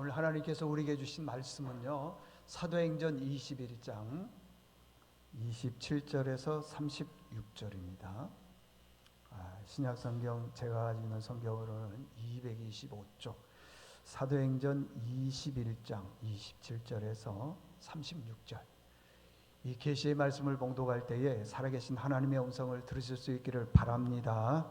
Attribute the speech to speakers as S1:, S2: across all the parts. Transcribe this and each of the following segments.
S1: 오늘 하나님께서 우리에게 주신 말씀은요, 사도행전 21장 27절에서 36절입니다. 신약성경 제가 가지고 있는 성경으로는 225쪽, 사도행전 21장 27절에서 36절. 이 계시의 말씀을 봉독할 때에 살아계신 하나님의 음성을 들으실 수 있기를 바랍니다.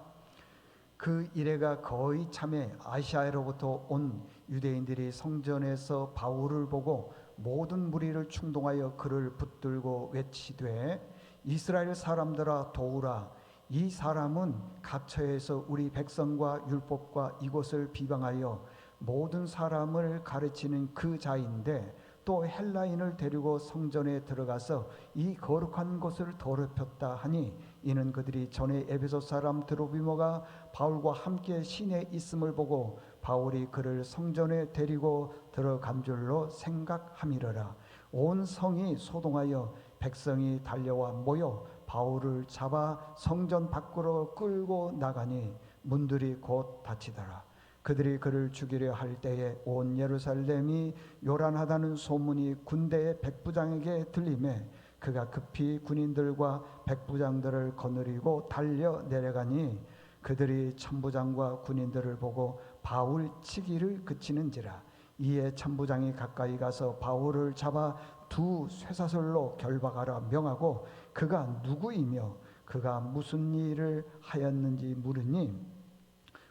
S1: 그 이래가 거의 참에 아시아로부터 온 유대인들이 성전에서 바울을 보고 모든 무리를 충동하여 그를 붙들고 외치되, 이스라엘 사람들아 도우라. 이 사람은 각처에서 우리 백성과 율법과 이곳을 비방하여 모든 사람을 가르치는 그 자인데, 또 헬라인을 데리고 성전에 들어가서 이 거룩한 곳을 더럽혔다 하니, 이는 그들이 전에 에베소 사람 드로비모가 바울과 함께 시내에 있음을 보고 바울이 그를 성전에 데리고 들어간 줄로 생각함이러라. 온 성이 소동하여 백성이 달려와 모여 바울을 잡아 성전 밖으로 끌고 나가니 문들이 곧 닫히더라. 그들이 그를 죽이려 할 때에 온 예루살렘이 요란하다는 소문이 군대의 백부장에게 들리매 그가 급히 군인들과 백부장들을 거느리고 달려 내려가니, 그들이 천부장과 군인들을 보고 바울 치기를 그치는지라. 이에 천부장이 가까이 가서 바울을 잡아 두 쇠사슬로 결박하라 명하고, 그가 누구이며 그가 무슨 일을 하였는지 물으니,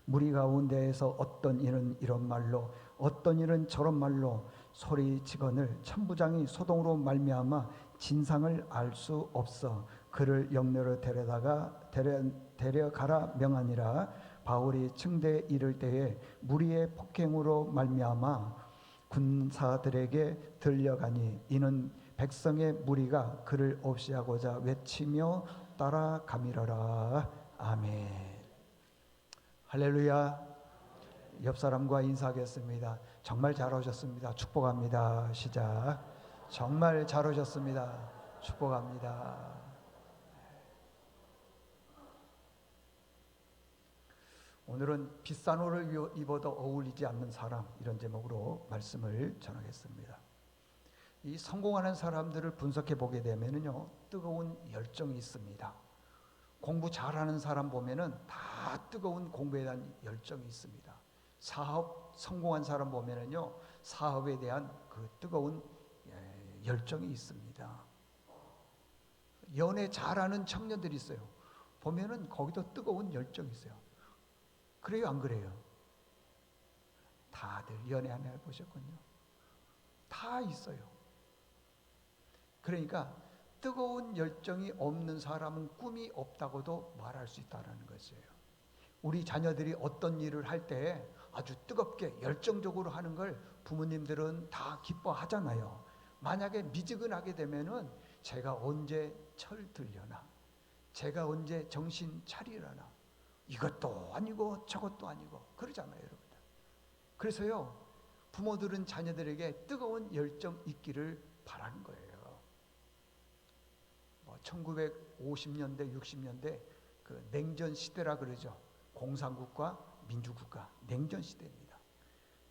S1: 무리 가운데에서 어떤 이는 이런 말로 어떤 이는 저런 말로 소리치거늘 천부장이 소동으로 말미암아 진상을 알 수 없어 그를 영내로 데려가라 명하니라. 바울이 층대에 이를 때에 무리의 폭행으로 말미암아 군사들에게 들려가니, 이는 백성의 무리가 그를 없이하고자 외치며 따라가미러라. 아멘. 할렐루야. 옆 사람과 인사하겠습니다. 정말 잘 오셨습니다. 축복합니다. 시작. 정말 잘 오셨습니다. 축복합니다. 오늘은 비싼 옷을 입어도 어울리지 않는 사람, 이런 제목으로 말씀을 전하겠습니다. 이 성공하는 사람들을 분석해 보게 되면요, 뜨거운 열정이 있습니다. 공부 잘하는 사람 보면은 다 뜨거운 공부에 대한 열정이 있습니다. 사업 성공한 사람 보면은요, 사업에 대한 그 뜨거운 열정이 있습니다. 연애 잘하는 청년들이 있어요. 보면은 거기도 뜨거운 열정이 있어요. 그래요, 안 그래요? 다들 연애 안 해보셨군요. 다 있어요. 그러니까 뜨거운 열정이 없는 사람은 꿈이 없다고도 말할 수 있다는 것이에요. 우리 자녀들이 어떤 일을 할 때 아주 뜨겁게 열정적으로 하는 걸 부모님들은 다 기뻐하잖아요. 만약에 미지근하게 되면은 제가 언제 철들려나, 제가 언제 정신 차리려나, 이것도 아니고 저것도 아니고 그러잖아요, 여러분들. 그래서요, 부모들은 자녀들에게 뜨거운 열정 있기를 바라는 거예요. 1950년대, 60년대 그 냉전 시대라 그러죠. 공산국가, 민주국가, 냉전 시대입니다.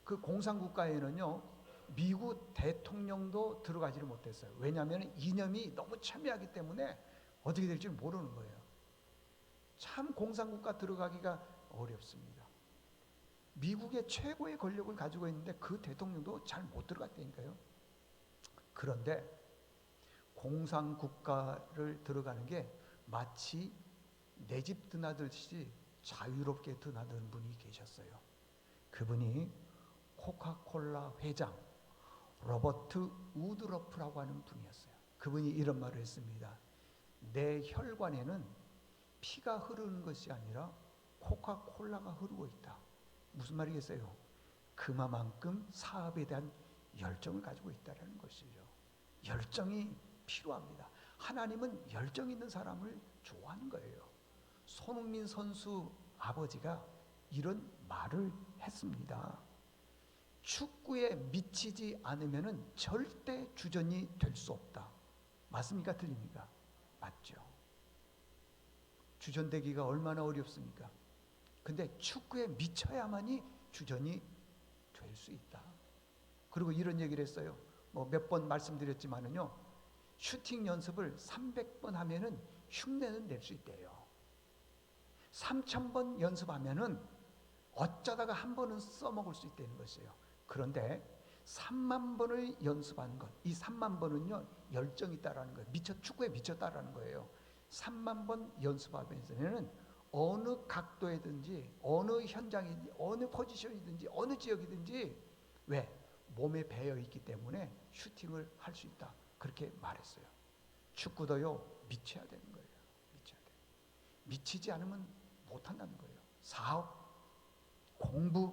S1: 그 공산국가에는요, 미국 대통령도 들어가지를 못했어요. 왜냐하면 이념이 너무 첨예하기 때문에 어떻게 될지 모르는 거예요. 참 공산국가 들어가기가 어렵습니다. 미국의 최고의 권력을 가지고 있는데 그 대통령도 잘 못 들어갔다니까요. 그런데 공산국가를 들어가는 게 마치 내 집 드나들듯이 자유롭게 드나드는 분이 계셨어요. 그분이 코카콜라 회장 로버트 우드러프라고 하는 분이었어요. 그분이 이런 말을 했습니다. 내 혈관에는 피가 흐르는 것이 아니라 코카콜라가 흐르고 있다. 무슨 말이겠어요? 그만큼 사업에 대한 열정을 가지고 있다는 것이죠. 열정이 필요합니다. 하나님은 열정 있는 사람을 좋아하는 거예요. 손흥민 선수 아버지가 이런 말을 했습니다. 축구에 미치지 않으면 절대 주전이 될 수 없다. 맞습니까? 틀립니까? 맞죠. 주전되기가 얼마나 어렵습니까? 근데 축구에 미쳐야만이 주전이 될 수 있다. 그리고 이런 얘기를 했어요. 뭐 몇 번 말씀드렸지만은요, 슈팅 연습을 300번 하면은 흉내는 낼 수 있대요. 3000번 연습하면은 어쩌다가 한 번은 써먹을 수 있다는 것이에요. 그런데 3만 번을 연습한 것, 이 3만 번은요 열정이 있다라는 거예요. 축구에 미쳤다라는 거예요. 3만 번 연습하면서는 어느 각도에든지 어느 현장이든지 어느 포지션이든지 어느 지역이든지 왜? 몸에 배어 있기 때문에 슈팅을 할 수 있다. 그렇게 말했어요. 축구도요 미쳐야 되는 거예요. 미쳐야 돼. 미치지 않으면 못한다는 거예요. 사업, 공부,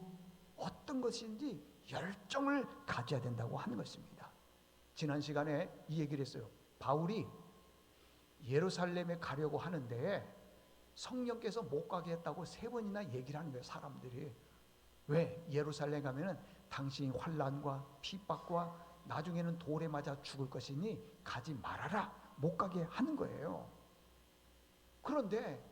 S1: 어떤 것인지 열정을 가져야 된다고 하는 것입니다. 지난 시간에 이 얘기를 했어요. 바울이 예루살렘에 가려고 하는데 성령께서 못 가게 했다고 3번이나 얘기를 하는 거예요. 사람들이. 왜? 예루살렘 가면은 당신이 환난과 핍박과 나중에는 돌에 맞아 죽을 것이니 가지 말아라. 못 가게 하는 거예요. 그런데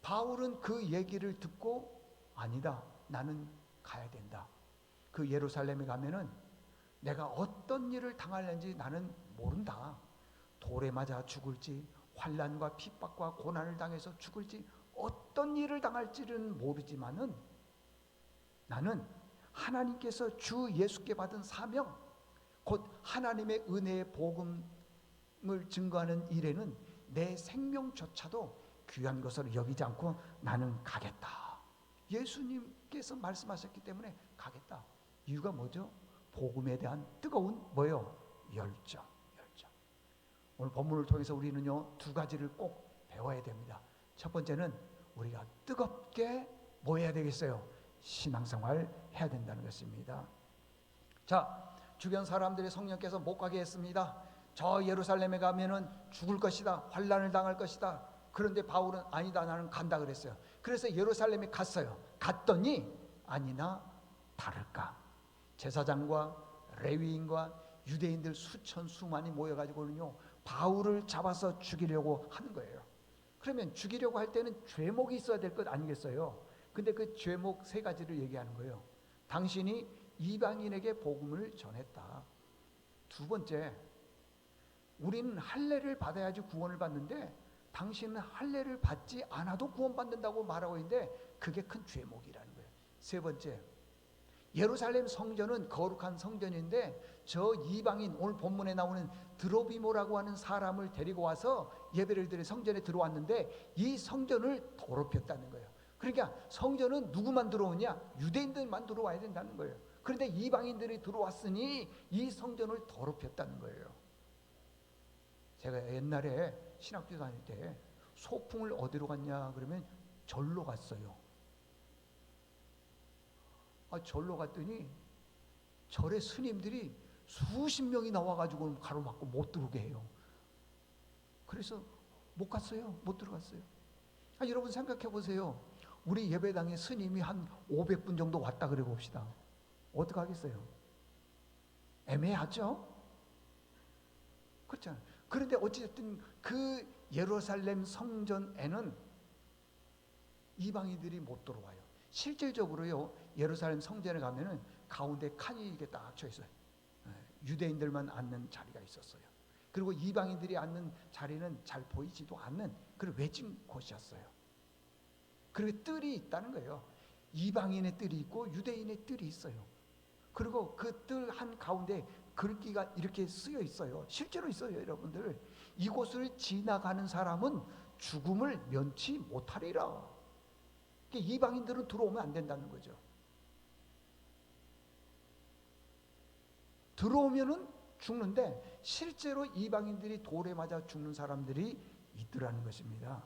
S1: 바울은 그 얘기를 듣고 아니다. 나는 가야 된다. 그 예루살렘에 가면은 내가 어떤 일을 당할는지 나는 모른다. 돌에 맞아 죽을지 환난과 핍박과 고난을 당해서 죽을지 어떤 일을 당할지는 모르지만은 나는 하나님께서 주 예수께 받은 사명, 곧 하나님의 은혜의 복음을 증거하는 일에는 내 생명조차도 귀한 것으로 여기지 않고 나는 가겠다. 예수님께서 말씀하셨기 때문에 가겠다. 이유가 뭐죠? 복음에 대한 뜨거운 뭐요? 열정. 오늘 본문을 통해서 우리는요 2가지를 꼭 배워야 됩니다. 첫 번째는 우리가 뜨겁게 뭐 해야 되겠어요? 신앙생활 해야 된다는 것입니다. 자, 주변 사람들이 성령께서 못 가게 했습니다. 저 예루살렘에 가면은 죽을 것이다. 환난을 당할 것이다. 그런데 바울은 아니다. 나는 간다 그랬어요. 그래서 예루살렘에 갔어요. 갔더니 아니나 다를까 제사장과 레위인과 유대인들 수천 수만이 모여가지고는요 바울을 잡아서 죽이려고 하는 거예요. 그러면 죽이려고 할 때는 죄목이 있어야 될 것 아니겠어요? 근데 그 죄목 3가지를 얘기하는 거예요. 당신이 이방인에게 복음을 전했다. 2번째, 우리는 할례를 받아야지 구원을 받는데 당신은 할례를 받지 않아도 구원받는다고 말하고 있는데 그게 큰 죄목이라는 거예요. 3번째, 예루살렘 성전은 거룩한 성전인데 저 이방인, 오늘 본문에 나오는 드로비모라고 하는 사람을 데리고 와서 예배를 드려 성전에 들어왔는데 이 성전을 더럽혔다는 거예요. 그러니까 성전은 누구만 들어오냐? 유대인들만 들어와야 된다는 거예요. 그런데 이방인들이 들어왔으니 이 성전을 더럽혔다는 거예요. 제가 옛날에 신학교 다닐 때 소풍을 어디로 갔냐 그러면 절로 갔어요. 절로 갔더니 절에 스님들이 수십 명이 나와가지고 가로막고 못 들어오게 해요. 그래서 못 갔어요. 못 들어갔어요. 여러분 생각해 보세요. 우리 예배당에 스님이 한 500분 정도 왔다 그래 봅시다. 어떡하겠어요? 애매하죠? 그렇잖아요. 그런데 어찌됐든 그 예루살렘 성전에는 이방인들이 못 들어와요. 실질적으로요 예루살렘 성전에 가면은 가운데 칸이 이게 딱 쳐 있어요. 유대인들만 앉는 자리가 있었어요. 그리고 이방인들이 앉는 자리는 잘 보이지도 않는 그런 외진 곳이었어요. 그리고 뜰이 있다는 거예요. 이방인의 뜰이 있고 유대인의 뜰이 있어요. 그리고 그 뜰 한 가운데 글귀가 이렇게 쓰여 있어요. 실제로 있어요, 여러분들. 이곳을 지나가는 사람은 죽음을 면치 못하리라. 이방인들은 들어오면 안 된다는 거죠. 들어오면은 죽는데 실제로 이방인들이 돌에 맞아 죽는 사람들이 있더라는 것입니다.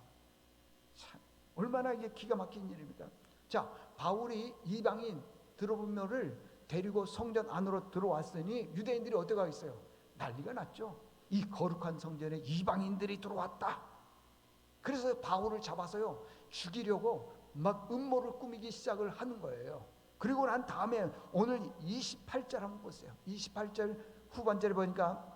S1: 참, 얼마나 이게 기가 막힌 일입니까? 자, 바울이 이방인 드로비모를 데리고 성전 안으로 들어왔으니 유대인들이 어떻게 하겠어요? 난리가 났죠. 이 거룩한 성전에 이방인들이 들어왔다. 그래서 바울을 잡아서요 죽이려고 막 음모를 꾸미기 시작을 하는 거예요. 그리고 난 다음에 오늘 28절 한번 보세요. 28절 후반절에 보니까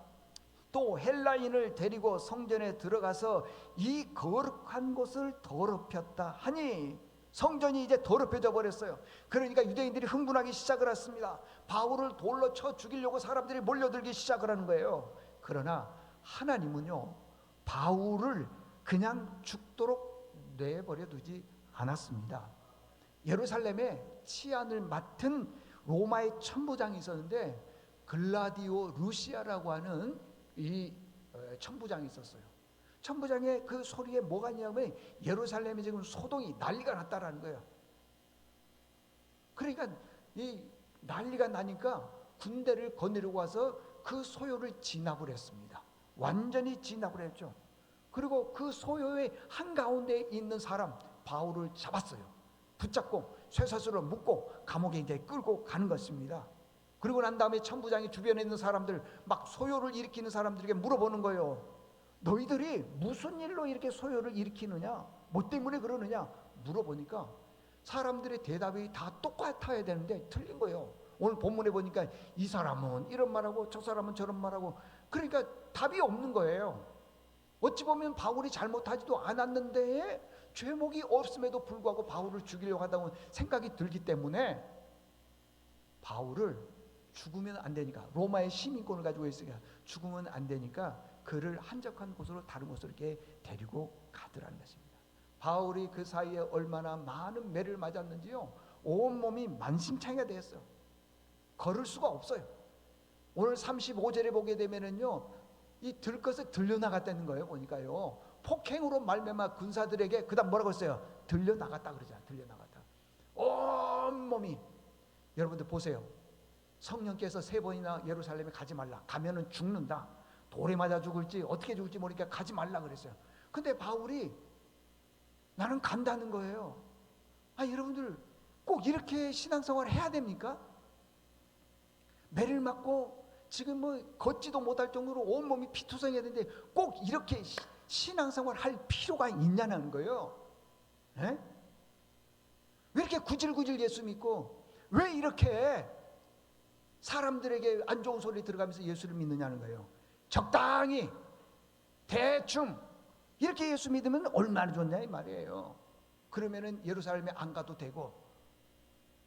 S1: 또 헬라인을 데리고 성전에 들어가서 이 거룩한 곳을 더럽혔다 하니 성전이 이제 더럽혀져 버렸어요. 그러니까 유대인들이 흥분하기 시작을 했습니다. 바울을 돌로 쳐 죽이려고 사람들이 몰려들기 시작을 하는 거예요. 그러나 하나님은요, 바울을 그냥 죽도록 내버려 두지 않았습니다. 예루살렘에 치안을 맡은 로마의 천부장이 있었는데, 글라디오 루시아라고 하는 이 천부장이 있었어요. 천부장의 그 소리에 뭐가 있냐면, 예루살렘에 지금 소동이 난리가 났다라는 거예요. 그러니까 이 난리가 나니까 군대를 거느리고 와서 그 소요를 진압을 했습니다. 완전히 진압을 했죠. 그리고 그 소요의 한가운데 있는 사람 바울을 잡았어요. 붙잡고 쇠사슬로 묶고 감옥에 이제 끌고 가는 것입니다. 그리고 난 다음에 천부장이 주변에 있는 사람들, 막 소요를 일으키는 사람들에게 물어보는 거예요. 너희들이 무슨 일로 이렇게 소요를 일으키느냐, 뭐 때문에 그러느냐 물어보니까 사람들의 대답이 다 똑같아야 되는데 틀린 거예요. 오늘 본문에 보니까 이 사람은 이런 말하고 저 사람은 저런 말하고, 그러니까 답이 없는 거예요. 어찌 보면 바울이 잘못하지도 않았는데 죄목이 없음에도 불구하고 바울을 죽이려고 하다고 생각이 들기 때문에 바울을 죽으면 안 되니까, 로마의 시민권을 가지고 있으니까 죽으면 안 되니까 그를 한적한 곳으로, 다른 곳으로 이렇게 데리고 가더라는 것입니다. 바울이 그 사이에 얼마나 많은 매를 맞았는지요, 온몸이 만신창이가 되었어요. 걸을 수가 없어요. 오늘 35절에 보게 되면은요, 이 들것에 들려나갔다는 거예요. 보니까요, 폭행으로 말미암아 군사들에게 그 다음 뭐라고 했어요? 들려나갔다 그러잖아요. 들려나갔다. 온몸이. 여러분들 보세요. 성령께서 3번이나 예루살렘에 가지 말라, 가면은 죽는다, 돌에 맞아 죽을지 어떻게 죽을지 모르니까 가지 말라 그랬어요. 근데 바울이 나는 간다는 거예요. 여러분들 꼭 이렇게 신앙생활을 해야 됩니까? 매를 맞고 지금 뭐 걷지도 못할 정도로 온몸이 피투성해야 되는데 꼭 이렇게 신앙생활 할 필요가 있냐는 거예요. 에? 왜 이렇게 구질구질 예수 믿고, 왜 이렇게 사람들에게 안 좋은 소리 들어가면서 예수를 믿느냐는 거예요. 적당히 대충 이렇게 예수 믿으면 얼마나 좋냐 이 말이에요. 그러면은 예루살렘에 안 가도 되고,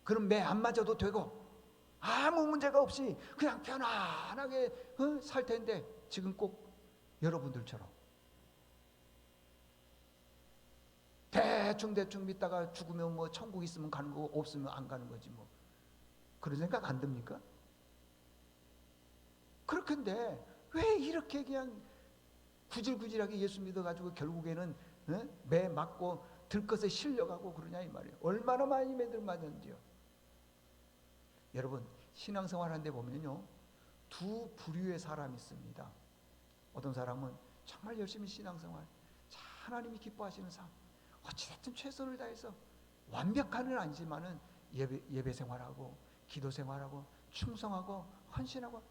S1: 그럼 매 안 맞아도 되고, 아무 문제가 없이 그냥 편안하게 살 텐데, 지금 꼭 여러분들처럼 대충 믿다가 죽으면 뭐 천국 있으면 가는 거고 없으면 안 가는 거지 뭐. 그런 생각 안 듭니까? 그렇건데 왜 이렇게 그냥 구질구질하게 예수 믿어가지고 결국에는 매 맞고 들것에 실려가고 그러냐 이 말이에요. 얼마나 많이 매들 맞는지요. 여러분, 신앙생활 하는데 보면요, 두 부류의 사람이 있습니다. 어떤 사람은 정말 열심히 신앙생활, 하나님이 기뻐하시는 삶, 어찌됐든 최선을 다해서, 완벽한은 아니지만은 예배 생활하고 기도 생활하고 충성하고 헌신하고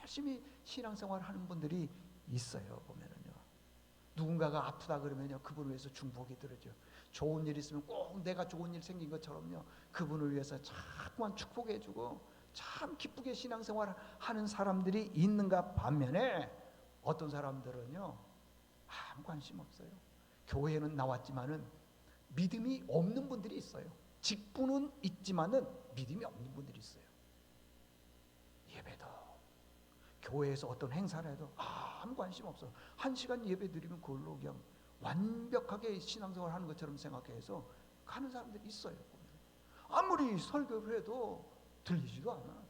S1: 열심히 신앙생활 하는 분들이 있어요. 보면은요, 누군가가 아프다 그러면요, 그분을 위해서 중보기 들어죠. 좋은 일 있으면 꼭 내가 좋은 일 생긴 것처럼요, 그분을 위해서 자꾸만 축복해주고 참 기쁘게 신앙생활 하는 사람들이 있는가 반면에, 어떤 사람들은요 아무 관심 없어요. 교회는 나왔지만은 믿음이 없는 분들이 있어요. 직분은 있지만은 믿음이 없는 분들이 있어요. 예배도, 교회에서 어떤 행사를 해도 아무 관심 없어. 1시간 예배 드리면 그걸로 그냥 완벽하게 신앙생활 하는 것처럼 생각해서 가는 사람들이 있어요. 아무리 설교를 해도 들리지도 않아.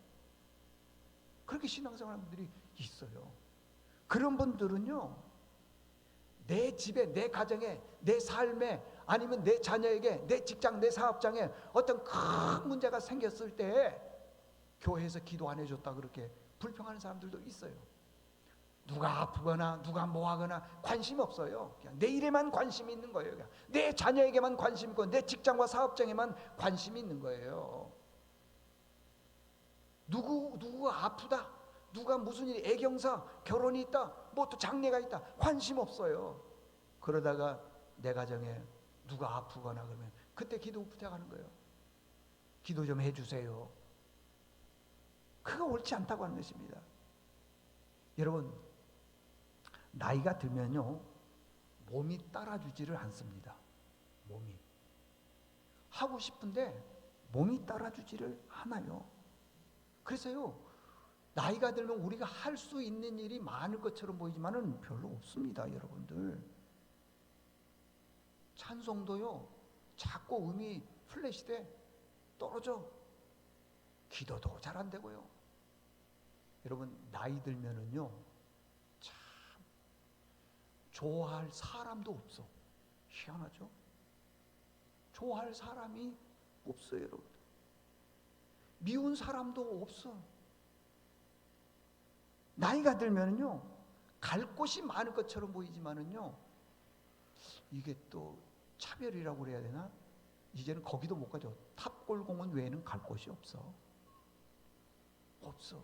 S1: 그렇게 신앙생활 하는 분들이 있어요. 그런 분들은요, 내 집에, 내 가정에, 내 삶에, 아니면 내 자녀에게, 내 직장, 내 사업장에 어떤 큰 문제가 생겼을 때 교회에서 기도 안 해줬다 그렇게 불평하는 사람들도 있어요. 누가 아프거나 누가 뭐하거나 관심 없어요. 그냥 내 일에만 관심이 있는 거예요. 그냥 내 자녀에게만 관심 있고 내 직장과 사업장에만 관심이 있는 거예요. 누구가 아프다, 누가 무슨 일, 애경사, 결혼이 있다, 뭐 또 장례가 있다, 관심 없어요. 그러다가 내 가정에 누가 아프거나 그러면 그때 기도 부탁하는 거예요. 기도 좀 해주세요. 그거 옳지 않다고 하는 것입니다. 여러분, 나이가 들면요, 몸이 따라주지를 않습니다. 몸이 하고 싶은데 몸이 따라주지를 않아요. 그래서요, 나이가 들면 우리가 할 수 있는 일이 많을 것처럼 보이지만은 별로 없습니다, 여러분들. 찬송도요, 자꾸 음이 플래시돼 떨어져. 기도도 잘 안 되고요. 여러분, 나이 들면은요, 참 좋아할 사람도 없어. 희한하죠? 좋아할 사람이 없어요, 여러분. 미운 사람도 없어. 나이가 들면은요, 갈 곳이 많을 것처럼 보이지만은요, 이게 또 차별이라고 그래야 되나? 이제는 거기도 못 가죠. 탑골공원 외에는 갈 곳이 없어. 없어.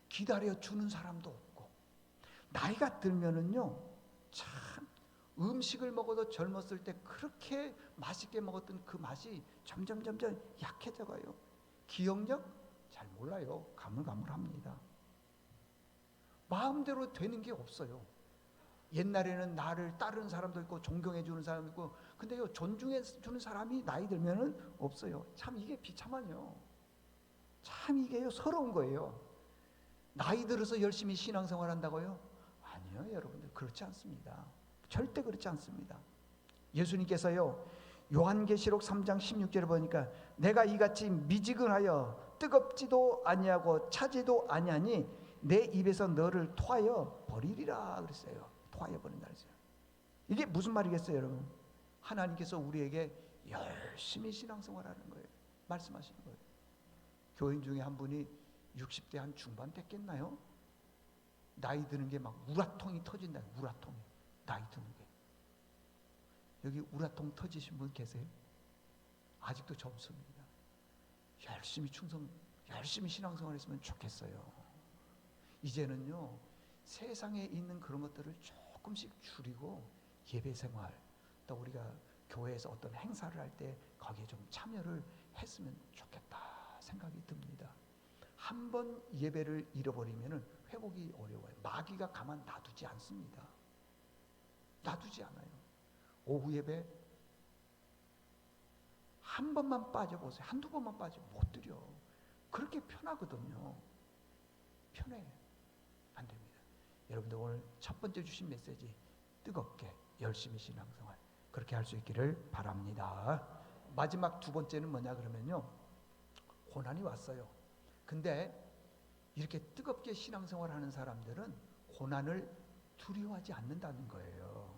S1: 기다려 주는 사람도 없고. 나이가 들면은요, 참 음식을 먹어도 젊었을 때 그렇게 맛있게 먹었던 그 맛이 점점 약해져 가요. 기억력 잘 몰라요. 가물가물합니다. 마음대로 되는 게 없어요. 옛날에는 나를 따르는 사람도 있고 존경해 주는 사람도 있고, 근데요, 존중해 주는 사람이 나이 들면은 없어요. 참 이게 비참하네요. 참 이게요, 서러운 거예요. 나이 들어서 열심히 신앙생활 한다고요? 아니요, 여러분들, 그렇지 않습니다. 절대 그렇지 않습니다. 예수님께서요, 요한계시록 3장 16절에 보니까 내가 이같이 미지근하여 뜨겁지도 아니하고 차지도 아니하니 내 입에서 너를 토하여 버리리라 그랬어요. 토하여 버린다 그랬어요. 이게 무슨 말이겠어요, 여러분? 하나님께서 우리에게 열심히 신앙생활하는 거예요. 말씀하시는 거예요. 교인 중에 한 분이 60대 한 중반 됐겠나요? 나이 드는 게 막 우라통이 터진다. 우라통이. 나이 드는 게. 여기 우라통 터지신 분 계세요? 아직도 젊습니다. 열심히 신앙생활 했으면 좋겠어요. 이제는요, 세상에 있는 그런 것들을 조금씩 줄이고 예배생활, 또 우리가 교회에서 어떤 행사를 할 때 거기에 좀 참여를 했으면 좋겠다 생각이 듭니다. 한 번 예배를 잃어버리면 회복이 어려워요. 마귀가 가만 놔두지 않습니다. 놔두지 않아요. 오후 예배 한 번만 빠져보세요. 한두 번만 빠져 못 드려. 그렇게 편하거든요. 편해. 안 됩니다. 여러분들 오늘 첫 번째 주신 메시지, 뜨겁게 열심히 신앙생활, 그렇게 할 수 있기를 바랍니다. 마지막 두 번째는 뭐냐 그러면요, 고난이 왔어요. 근데 이렇게 뜨겁게 신앙생활 하는 사람들은 고난을 두려워하지 않는다는 거예요.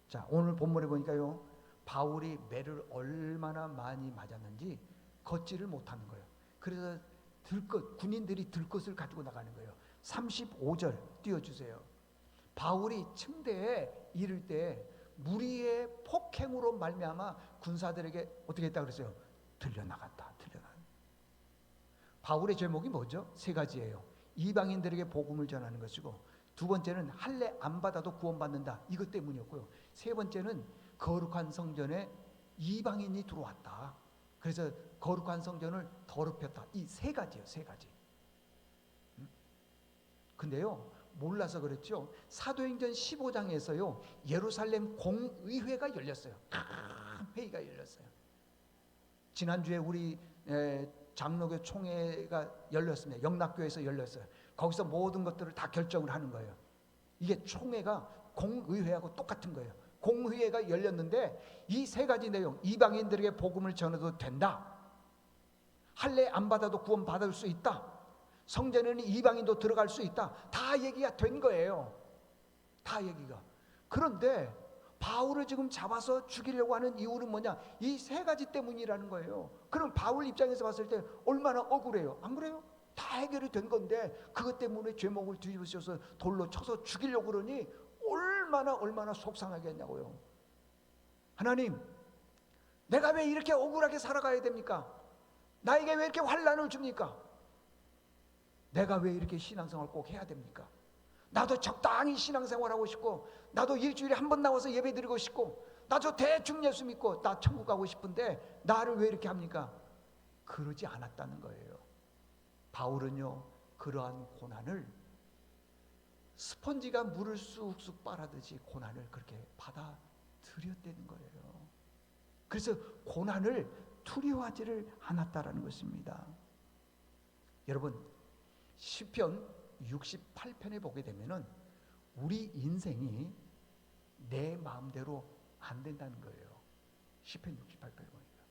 S1: 자, 오늘 본문에 보니까요, 바울이 매를 얼마나 많이 맞았는지 걷지를 못하는 거예요. 그래서 군인들이 들것을 가지고 나가는 거예요. 35절 띄워주세요. 바울이 층대에 이를 때 무리의 폭행으로 말미암아 군사들에게 어떻게 했다 그랬어요? 들려나갔다. 바울의 제목이 뭐죠? 세 가지예요. 이방인들에게 복음을 전하는 것이고, 두 번째는 할례 안 받아도 구원받는다, 이것 때문이었고요. 세 번째는 거룩한 성전에 이방인이 들어왔다, 그래서 거룩한 성전을 더럽혔다. 이 세 가지예요. 세 가지. 근데요, 몰라서 그랬죠. 사도행전 15장에서요 예루살렘 공의회가 열렸어요. 큰 회의가 열렸어요. 지난주에 우리 장로교 총회가 열렸습니다. 영락교에서 열렸어요. 거기서 모든 것들을 다 결정을 하는 거예요. 이게 총회가 공의회하고 똑같은 거예요. 공의회가 열렸는데 이 세 가지 내용, 이방인들에게 복음을 전해도 된다, 할례 안 받아도 구원 받을 수 있다, 성전에는 이방인도 들어갈 수 있다, 다 얘기가 된 거예요. 다 얘기가. 그런데 바울을 지금 잡아서 죽이려고 하는 이유는 뭐냐? 이 세 가지 때문이라는 거예요. 그럼 바울 입장에서 봤을 때 얼마나 억울해요. 안 그래요? 다 해결이 된 건데 그것 때문에 죄목을 뒤집으셔서 돌로 쳐서 죽이려고 그러니 얼마나 속상하겠냐고요. 하나님, 내가 왜 이렇게 억울하게 살아가야 됩니까? 나에게 왜 이렇게 환난을 줍니까? 내가 왜 이렇게 신앙생활 꼭 해야 됩니까? 나도 적당히 신앙생활하고 싶고, 나도 일주일에 한 번 나와서 예배 드리고 싶고, 나도 대충 예수 믿고 나 천국 가고 싶은데 나를 왜 이렇게 합니까? 그러지 않았다는 거예요. 바울은요, 그러한 고난을 스펀지가 물을 쑥쑥 빨아듯이 고난을 그렇게 받아들였다는 거예요. 그래서 고난을 두려워하지를 않았다라는 것입니다. 여러분, 시편 68편에 보게 되면은 우리 인생이 내 마음대로 안 된다는 거예요. 시편 68편에 보니까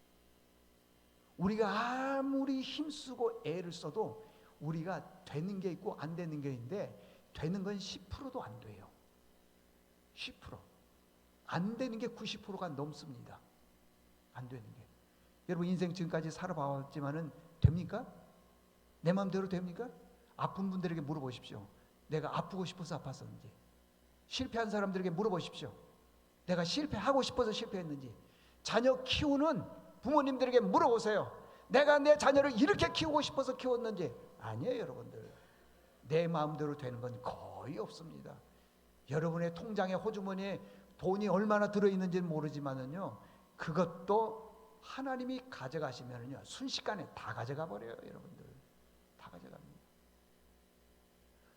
S1: 우리가 아무리 힘쓰고 애를 써도 우리가 되는 게 있고 안 되는 게 있는데, 되는 건 10%도 안 돼요. 10%. 안 되는 게 90%가 넘습니다. 안 되는 게. 여러분, 인생 지금까지 살아봤지만은 됩니까? 내 마음대로 됩니까? 아픈 분들에게 물어보십시오. 내가 아프고 싶어서 아팠었는지. 실패한 사람들에게 물어보십시오. 내가 실패하고 싶어서 실패했는지. 자녀 키우는 부모님들에게 물어보세요. 내가 내 자녀를 이렇게 키우고 싶어서 키웠는지. 아니에요, 여러분들. 내 마음대로 되는 건 거의 없습니다. 여러분의 통장에, 호주머니에 돈이 얼마나 들어있는지는 모르지만은요, 그것도 하나님이 가져가시면은요, 순식간에 다 가져가 버려요, 여러분들. 다 가져갑니다.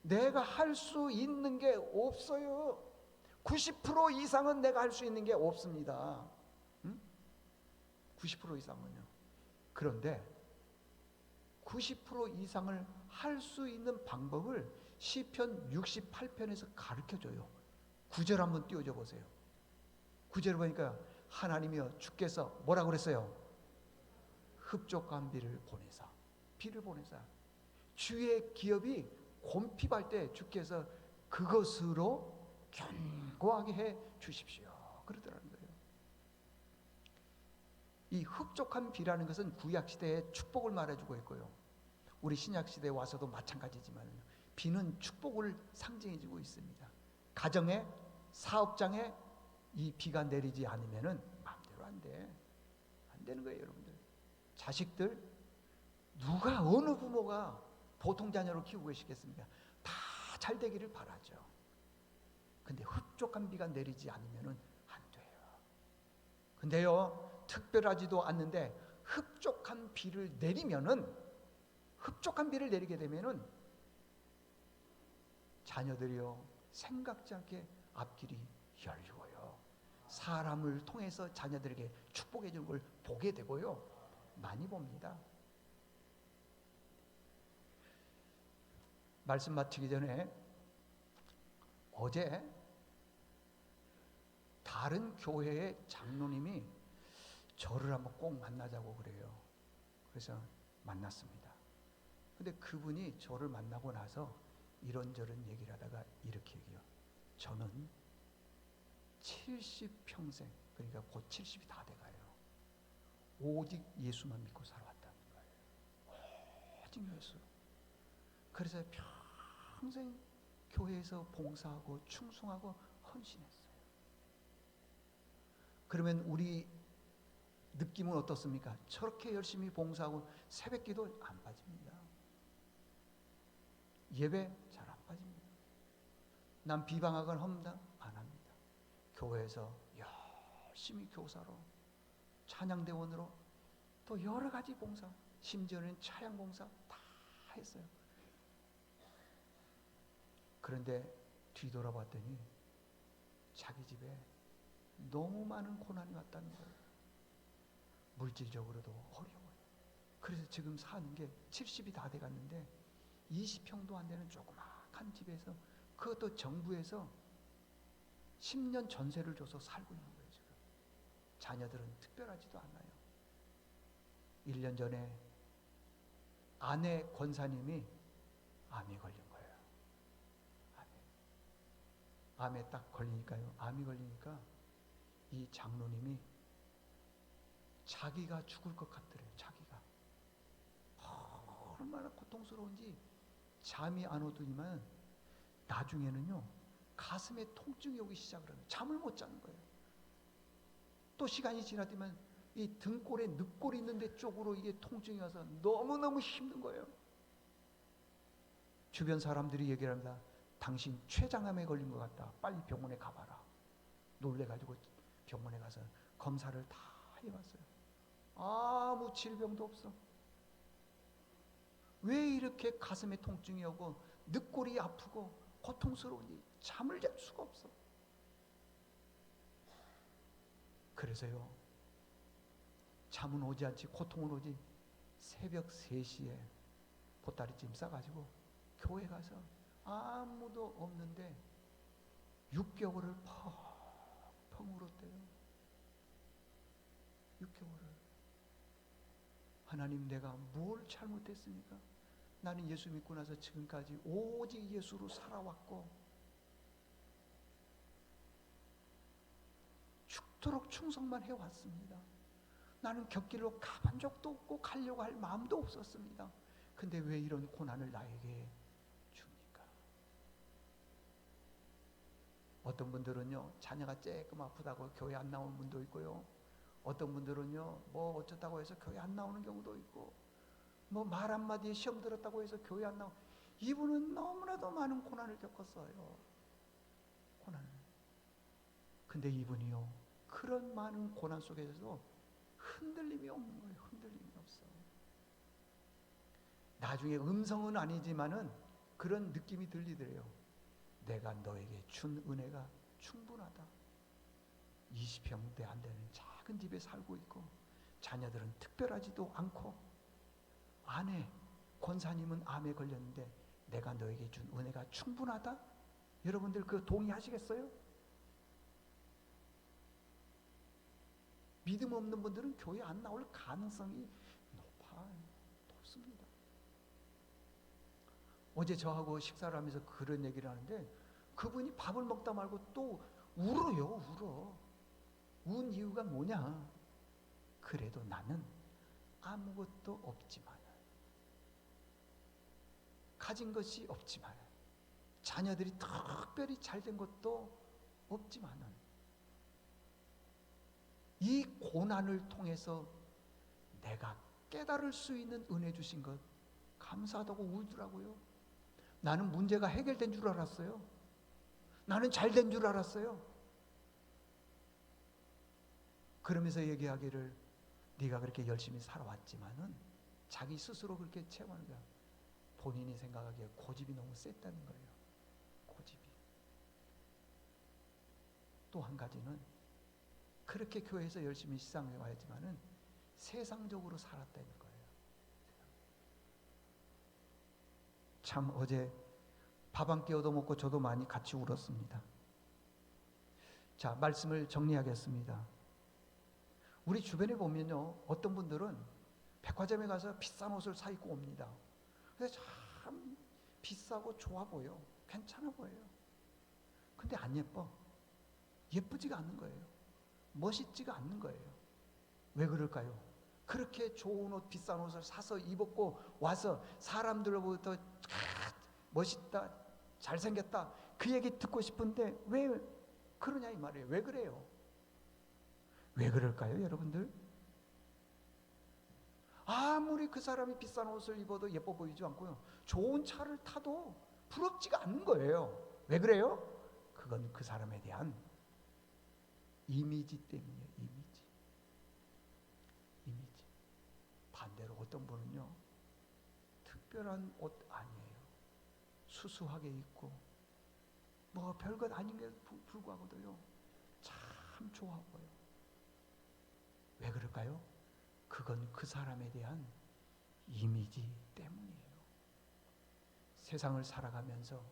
S1: 내가 할 수 있는 게 없어요. 90% 이상은 내가 할 수 있는 게 없습니다. 90% 이상은요. 그런데 90% 이상을 할 수 있는 방법을 시편 68편에서 가르쳐줘요. 9절 한번 띄워줘 보세요. 9절 보니까 하나님이여 주께서 뭐라고 그랬어요? 흡족한 비를 보내사. 비를 보내사. 주의 기업이 곤핍할 때 주께서 그것으로 견고하게 해 주십시오. 그러더라는 거예요. 이 흡족한 비라는 것은 구약시대의 축복을 말해주고 있고요, 우리 신약시대에 와서도 마찬가지지만 비는 축복을 상징해주고 있습니다. 가정에, 사업장에 이 비가 내리지 않으면 마음대로 안 돼. 안 되는 거예요, 여러분들. 자식들, 누가, 어느 부모가 보통 자녀를 키우고 계시겠습니까? 다 잘 되기를 바라죠. 근데 흡족한 비가 내리지 않으면 안 돼요. 근데요, 특별하지도 않는데 흡족한 비를 내리면은, 흡족한 비를 내리게 되면은 자녀들이요, 생각지 않게 앞길이 열리고요, 사람을 통해서 자녀들에게 축복해 주는 걸 보게 되고요, 많이 봅니다. 말씀 마치기 전에 어제 다른 교회의 장로님이 저를 한번 꼭 만나자고 그래요. 그래서 만났습니다. 근데 그분이 저를 만나고 나서 이런저런 얘기를 하다가 이렇게 얘기해요. 저는 70평생, 그러니까 곧 70이 다 돼가요, 오직 예수만 믿고 살아왔다는 거예요. 오직 예수. 그래서 평생 교회에서 봉사하고 충성하고 헌신했어요. 그러면 우리 느낌은 어떻습니까? 저렇게 열심히 봉사하고 새벽기도 안 빠집니다. 예배 잘 안 빠집니다. 남 비방하거나 합니다? 안 합니다. 교회에서 열심히 교사로, 찬양대원으로, 또 여러 가지 봉사, 심지어는 차양 봉사 다 했어요. 그런데 뒤돌아봤더니 자기 집에 너무 많은 고난이 왔다는 거예요. 물질적으로도 어려워요. 그래서 지금 사는 게 70이 다 돼갔는데 20평도 안 되는 조그마한 집에서, 그것도 정부에서 10년 전세를 줘서 살고 있는 거예요. 지금 자녀들은 특별하지도 않아요. 1년 전에 아내 권사님이 암에 걸린 거예요. 암에 딱 걸리니까요, 암이 걸리니까 이 장로님이 자기가 죽을 것 같더래요. 자기가 얼마나 고통스러운지 잠이 안 오더니만 나중에는요, 가슴에 통증이 오기 시작을 하는 거예요. 잠을 못 자는 거예요. 또 시간이 지나면 이 등골에 늑골이 있는데 쪽으로 이게 통증이 와서 너무너무 힘든 거예요. 주변 사람들이 얘기를 합니다. 당신 췌장암에 걸린 것 같다, 빨리 병원에 가봐라. 놀래가지고 병원에 가서 검사를 다 해봤어요. 아무 질병도 없어. 왜 이렇게 가슴에 통증이 오고 늑골이 아프고 고통스러운지 잠을 잘 수가 없어. 그래서요, 잠은 오지 않지, 고통은 오지. 새벽 3시에 보따리짐 싸가지고 교회 가서 아무도 없는데 6개월을 펑펑 울었대요. 6개월을. 하나님, 내가 뭘 잘못했습니까? 나는 예수 믿고 나서 지금까지 오직 예수로 살아왔고 죽도록 충성만 해왔습니다. 나는 곁길로 가본 적도 없고 가려고 할 마음도 없었습니다. 근데 왜 이런 고난을 나에게 줍니까? 어떤 분들은요, 자녀가 조금 아프다고 교회 안 나오는 분도 있고요. 어떤 분들은요, 뭐 어쩌다고 해서 교회 안 나오는 경우도 있고, 뭐 말 한마디에 시험 들었다고 해서 교회 안 나오고. 이분은 너무나도 많은 고난을 겪었어요. 고난을. 근데 이분이요, 그런 많은 고난 속에서도 흔들림이 없는 거예요. 흔들림이 없어. 나중에 음성은 아니지만은 그런 느낌이 들리더래요. 내가 너에게 준 은혜가 충분하다. 20평대 안 되는 작은 집에 살고 있고, 자녀들은 특별하지도 않고, 아내 권사님은 암에 걸렸는데 내가 너에게 준 은혜가 충분하다. 여러분들 그 동의하시겠어요? 믿음 없는 분들은 교회 안 나올 가능성이 높습니다. 어제 저하고 식사를 하면서 그런 얘기를 하는데, 그분이 밥을 먹다 말고 또 울어요. 울어. 운 이유가 뭐냐? 그래도 나는 아무것도 없지만, 가진 것이 없지만, 자녀들이 특별히 잘된 것도 없지만은, 이 고난을 통해서 내가 깨달을 수 있는 은혜 주신 것 감사하다고 울더라고요. 나는 문제가 해결된 줄 알았어요. 나는 잘된 줄 알았어요. 그러면서 얘기하기를, 네가 그렇게 열심히 살아왔지만은, 자기 스스로 그렇게 체험하는 거야. 본인이 생각하기에 고집이 너무 셌다는 거예요. 고집이. 또 한 가지는, 그렇게 교회에서 열심히 시상해 와야지만은 세상적으로 살았다는 거예요. 참 어제 밥 한 끼 얻어먹고 저도 많이 같이 울었습니다. 자, 말씀을 정리하겠습니다. 우리 주변에 보면요, 어떤 분들은 백화점에 가서 비싼 옷을 사 입고 옵니다. 그래서 참 비싸고 좋아 보여. 괜찮아 보여요. 근데 안 예뻐. 예쁘지가 않는 거예요. 멋있지가 않는 거예요. 왜 그럴까요? 그렇게 좋은 옷, 비싼 옷을 사서 입었고 와서 사람들로부터 멋있다, 잘생겼다, 그 얘기 듣고 싶은데 왜 그러냐 이 말이에요. 왜 그래요? 왜 그럴까요, 여러분들? 아무리 그 사람이 비싼 옷을 입어도 예뻐 보이지 않고요, 좋은 차를 타도 부럽지가 않는 거예요. 왜 그래요? 그건 그 사람에 대한 이미지 때문이에요. 이미지. 반대로 어떤 분은요, 특별한 옷 아니에요. 수수하게 입고 뭐 별것 아닌 게 불구하고도요, 참 좋아 보여. 왜 그럴까요? 그건 그 사람에 대한 이미지 때문이에요. 세상을 살아가면서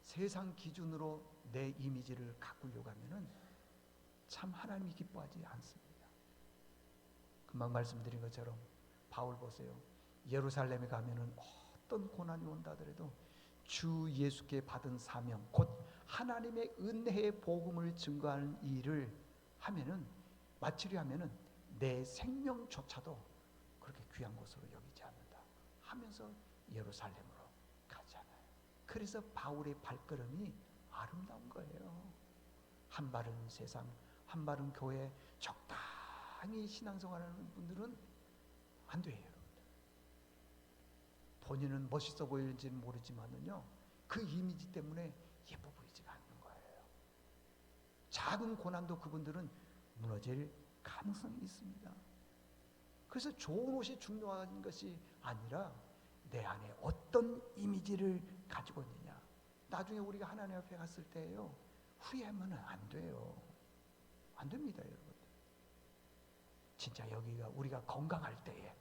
S1: 세상 기준으로 내 이미지를 가꾸려고 하면은 참 하나님이 기뻐하지 않습니다. 금방 말씀드린 것처럼 바울 보세요. 예루살렘에 가면은 어떤 고난이 온다 하더라도 주 예수께 받은 사명, 곧 하나님의 은혜의 복음을 증거하는 일을 하면은, 마치려 하면은 내 생명조차도 그렇게 귀한 것으로 여기지 않는다 하면서 예루살렘으로 가잖아요. 그래서 바울의 발걸음이 아름다운 거예요. 한 발은 세상, 한 발은 교회, 적당히 신앙생활하는 분들은 안 돼요. 본인은 멋있어 보일지는 모르지만은요, 그 이미지 때문에 예뻐 보이지가 않는 거예요. 작은 고난도 그분들은 무너질 가능성이 있습니다. 그래서 좋은 옷이 중요한 것이 아니라 내 안에 어떤 이미지를 가지고 있느냐. 나중에 우리가 하나님 앞에 갔을 때요, 후회하면 안 돼요. 안 됩니다, 여러분. 진짜 여기가 우리가 건강할 때에,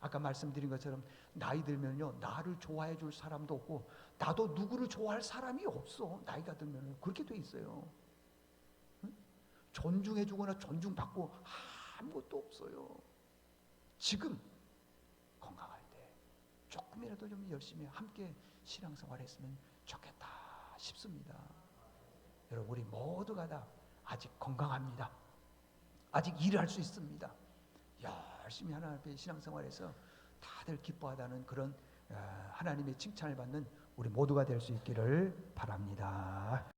S1: 아까 말씀드린 것처럼 나이 들면요 나를 좋아해 줄 사람도 없고 나도 누구를 좋아할 사람이 없어. 나이가 들면 그렇게 돼 있어요. 응? 존중해 주거나 존중받고 아무것도 없어요. 지금 건강할 때 조금이라도 좀 열심히 함께 신앙생활 했으면 좋겠다 싶습니다. 여러분 우리 모두가 다 아직 건강합니다. 아직 일을 할 수 있습니다. 열심히 하나님 앞에 신앙생활에서 다들 기뻐하다는 그런 하나님의 칭찬을 받는 우리 모두가 될 수 있기를 바랍니다.